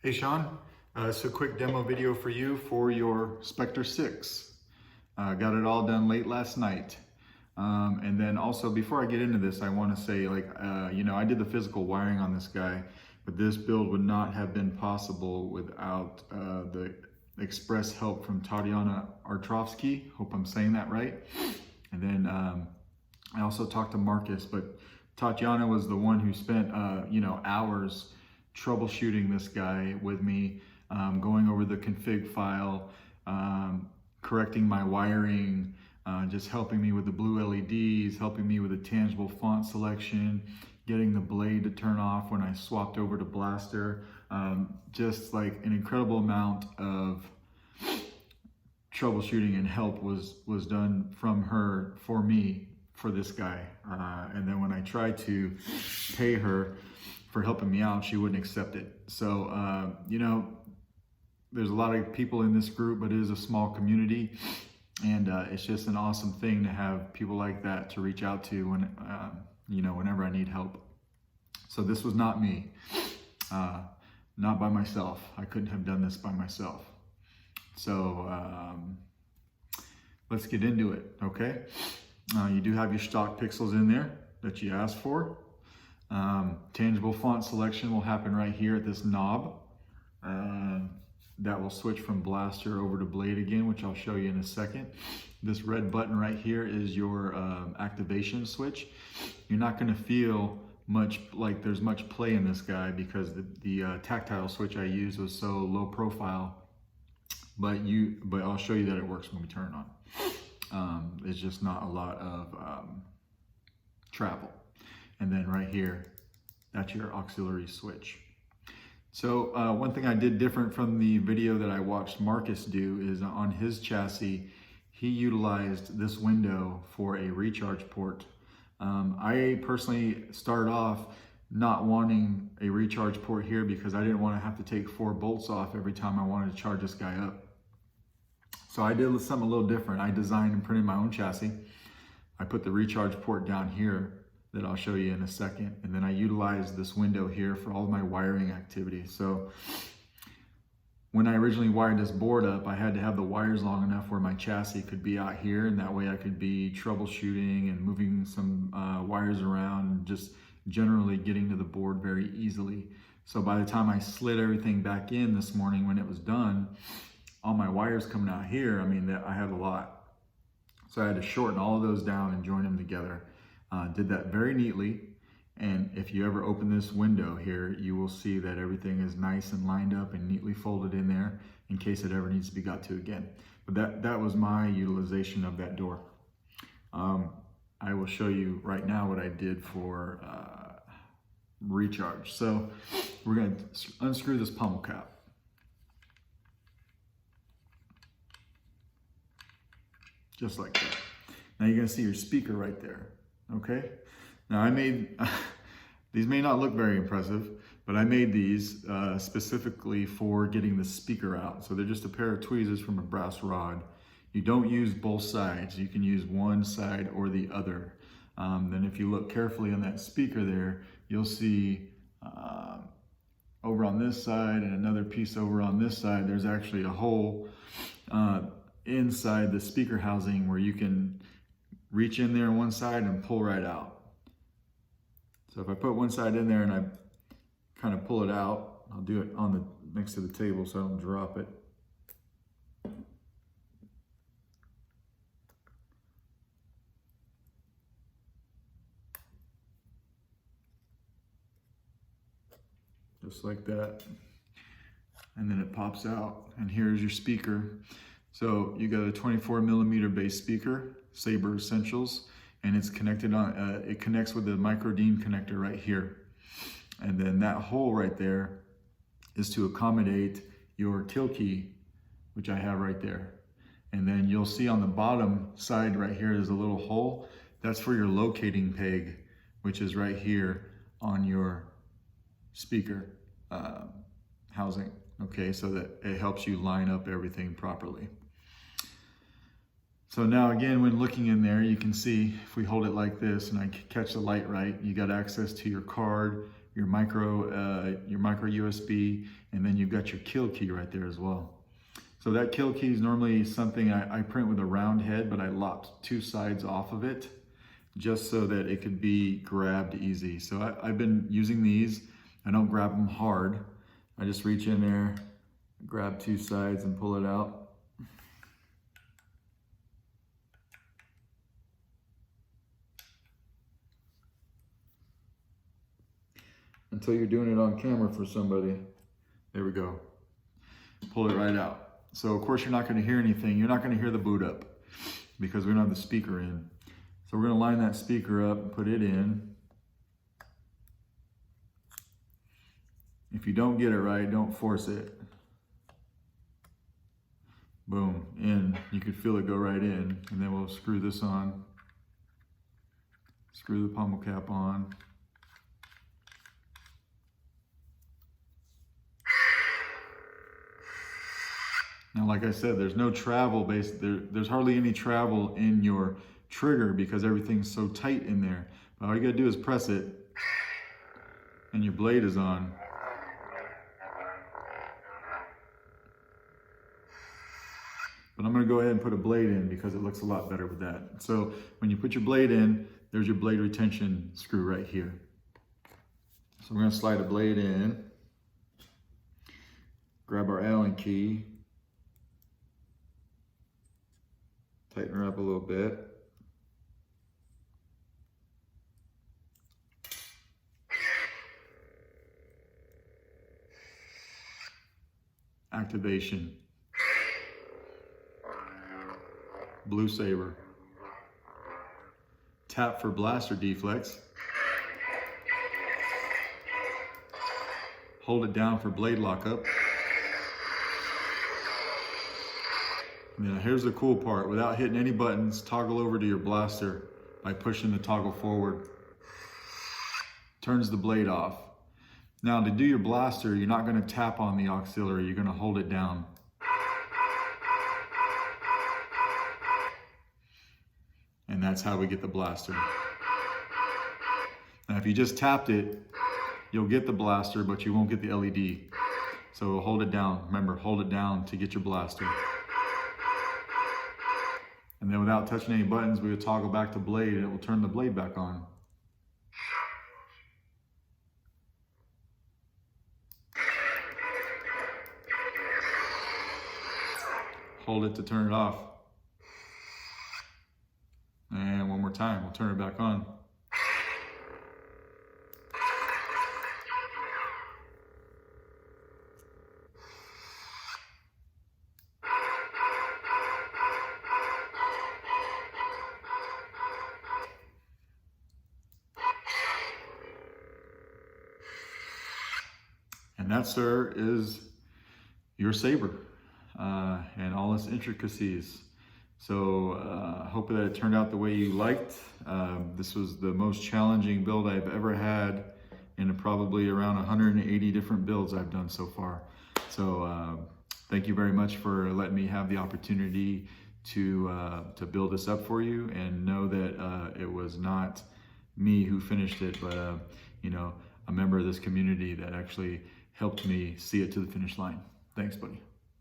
Hey Sean, it's a quick demo video for you for your Spectre 6. Got it all done late last night. And then also before I get into this, I want to say I did the physical wiring on this guy, but this build would not have been possible without the express help from Tatiana Artrovsky. Hope I'm saying that right. And then I also talked to Marcus, but Tatiana was the one who spent hours troubleshooting this guy with me, going over the config file, correcting my wiring, just helping me with the blue LEDs, helping me with the tangible font selection, getting the blade to turn off when I swapped over to Blaster. Just like an incredible amount of troubleshooting and help was done from her for me for this guy. And then when I tried to pay her for helping me out, she wouldn't accept it. So, there's a lot of people in this group, but it is a small community. And it's just an awesome thing to have people like that to reach out to when, whenever I need help. So this was not me, not by myself. I couldn't have done this by myself. So let's get into it, okay? You do have your stock pixels in there that you asked for. Tangible font selection will happen right here at this knob. That will switch from Blaster over to Blade again, which I'll show you in a second. This red button right here is your activation switch. You're not going to feel much like there's much play in this guy because the tactile switch I used was so low profile, but I'll show you that it works when we turn it on. It's just not a lot of travel. And then right here, that's your auxiliary switch. So one thing I did different from the video that I watched Marcus do is on his chassis, he utilized this window for a recharge port. I personally started off not wanting a recharge port here because I didn't want to have to take 4 bolts off every time I wanted to charge this guy up. So I did something a little different. I designed and printed my own chassis. I put the recharge port down here that I'll show you in a second. And then I utilized this window here for all of my wiring activity. So when I originally wired this board up, I had to have the wires long enough where my chassis could be out here, and that way I could be troubleshooting and moving some wires around, and just generally getting to the board very easily. So by the time I slid everything back in this morning when it was done, all my wires coming out here, I had a lot. So I had to shorten all of those down and join them together. Did that very neatly, and if you ever open this window here, you will see that everything is nice and lined up and neatly folded in there in case it ever needs to be got to again. But that was my utilization of that door. I will show you right now what I did for recharge. So we're going to unscrew this pummel cap. Just like that. Now you're going to see your speaker right there. Okay, now I made, these may not look very impressive, but I made these specifically for getting the speaker out. So they're just a pair of tweezers from a brass rod. You don't use both sides. You can use one side or the other. Then if you look carefully on that speaker there, you'll see over on this side and another piece over on this side, there's actually a hole inside the speaker housing where you can reach in there on one side and pull right out. So if I put one side in there and I kind of pull it out, I'll do it on the next to the table so I don't drop it. Just like that. And then it pops out, and here's your speaker. So you got a 24mm base speaker, Sabre Essentials, and it's connected on. It connects with the micro DIN connector right here, and then that hole right there is to accommodate your kill key, which I have right there. And then you'll see on the bottom side right here is a little hole. That's for your locating peg, which is right here on your speaker housing. Okay, so that it helps you line up everything properly. So now again, when looking in there, you can see if we hold it like this and I catch the light right, you got access to your card, micro USB, and then you've got your kill key right there as well. So that kill key is normally something I print with a round head, but I lopped 2 sides off of it just so that it could be grabbed easy. So I've been using these. I don't grab them hard. I just reach in there, grab 2 sides and pull it out. Until you're doing it on camera for somebody. There we go. Pull it right out. So of course you're not going to hear anything. You're not going to hear the boot up because we don't have the speaker in. So we're going to line that speaker up and put it in. If you don't get it right, don't force it. Boom, in. You could feel it go right in. And then we'll screw this on. Screw the pommel cap on. Now, like I said, there's no travel there's hardly any travel in your trigger because everything's so tight in there. But all you gotta do is press it and your blade is on. But I'm gonna go ahead and put a blade in because it looks a lot better with that. So when you put your blade in, there's your blade retention screw right here. So we're gonna slide a blade in, grab our Allen key, tighten her up a little bit. Activation. Blue saber. Tap for blaster deflex. Hold it down for blade lockup. Now here's the cool part. Without hitting any buttons, toggle over to your blaster by pushing the toggle forward. Turns the blade off. Now to do your blaster, you're not going to tap on the auxiliary, you're going to hold it down. And that's how we get the blaster. Now if you just tapped it, you'll get the blaster, but you won't get the LED. So hold it down. Remember, hold it down to get your blaster. And then without touching any buttons, we would toggle back to blade and it will turn the blade back on. Hold it to turn it off. And one more time, we'll turn it back on. And that, sir, is your saber and all its intricacies. So I hope that it turned out the way you liked. This was the most challenging build I've ever had in probably around 180 different builds I've done so far. So thank you very much for letting me have the opportunity to build this up for you, and know that it was not me who finished it, but you know, a member of this community that actually helped me see it to the finish line. Thanks, buddy.